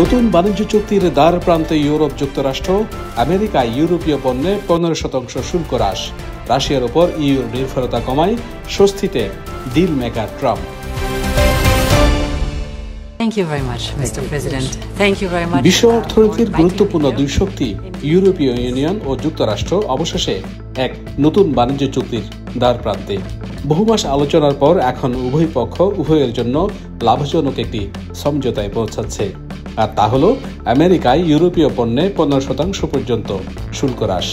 নতুন বাণিজ্য চুক্তির দ্বার প্রান্তে ইউরোপ যুক্তরাষ্ট্র, আমেরিকায় ইউরোপীয় পণ্যে 15% শুল্ক হ্রাস, রাশিয়ার উপর ইউর নির্ভরতা কমায়, স্বস্তিতে ডিল মেকার ট্রাম্প। বিশ্ব অর্থনীতির গুরুত্বপূর্ণ দুই শক্তি ইউরোপীয় ইউনিয়ন ও যুক্তরাষ্ট্র অবশেষে এক নতুন বাণিজ্য চুক্তির দ্বার প্রান্তে। বহু মাস আলোচনার পর এখন উভয় পক্ষ উভয়ের জন্য লাভজনক একটি সমঝোতায় পৌঁছাচ্ছে, আর তা হল আমেরিকায় ইউরোপীয় পণ্যে 15% পর্যন্ত শুল্ক হ্রাস।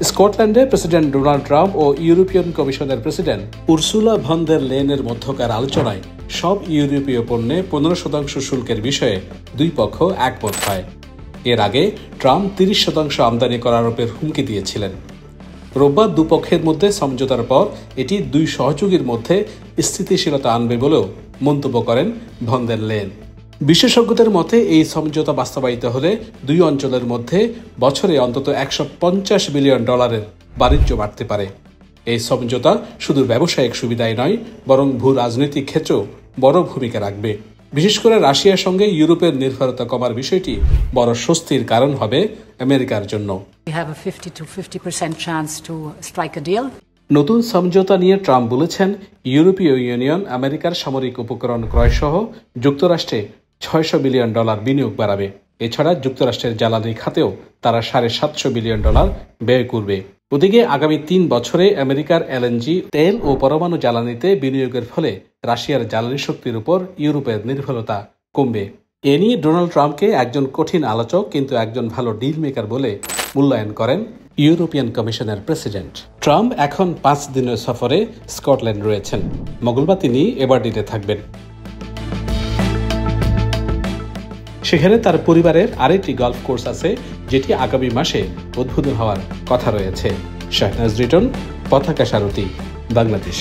স্কটল্যান্ডে প্রেসিডেন্ট ডোনাল্ড ট্রাম্প ও ইউরোপিয়ান কমিশনের প্রেসিডেন্ট উর্সুলা ভন দের লেয়েনের মধ্যকার আলোচনায় সব ইউরোপীয় পণ্যে 15% শুল্কের বিষয়ে দুই পক্ষ একমত হয়। এর আগে ট্রাম্প 30% আমদানি করার আরোপের হুমকি দিয়েছিলেন। রোববার দুপক্ষের মধ্যে সমঝোতার পর এটি দুই সহযোগীর মধ্যে স্থিতিশীলতা আনবে বলেও মন্তব্য করেন ভন দের লেয়েন। বিশেষজ্ঞদের মতে এই সমঝোতা বাস্তবায়িত হলে দুই অঞ্চলের মধ্যে বছরে অন্তত $150 বিলিয়ন বাণিজ্য বাড়তে পারে। এই সমঝোতা শুধু ব্যবসায়িক সুবিধাই নয়, বরং ভূ রাজনৈতিক ক্ষেত্রেও বড় ভূমিকা রাখবে। বিশেষ করে রাশিয়ার সঙ্গে ইউরোপের নির্ভরতা কমার বিষয়টি বড় স্বস্তির কারণ হবে আমেরিকার জন্য। নতুন সমঝোতা নিয়ে ট্রাম্প বলেছেন, ইউরোপীয় ইউনিয়ন আমেরিকার সামরিক উপকরণ ক্রয় সহ যুক্তরাষ্ট্রে $600 বিলিয়ন বিনিয়োগ বাড়াবে। এছাড়া যুক্তরাষ্ট্রের জ্বালানি খাতেও তারা $750 বিলিয়ন ব্যয় করবে। ওদিকে আগামী 3 বছরে আমেরিকার এলএনজি, তেল ও পরমাণু জ্বালানিতে বিনিয়োগের ফলে রাশিয়ার জ্বালানি শক্তির উপর ইউরোপের নির্ভরতা কমবে। এ নিয়ে ডোনাল্ড ট্রাম্পকে একজন কঠিন আলোচক কিন্তু একজন ভালো ডিল মেকার বলে মূল্যায়ন করেন ইউরোপিয়ান কমিশনের প্রেসিডেন্ট। ট্রাম্প এখন 5 দিনের সফরে স্কটল্যান্ড রয়েছেন। মঙ্গলবার তিনি এবারডিতে থাকবেন। সেখানে তার পরিবারের আরেকটি গলফ কোর্স আছে, যেটি আগামী মাসে উদ্বোধন হওয়ার কথা রয়েছে। শাহনাজ রিটন, পতাকা সারথি, বাংলাদেশ।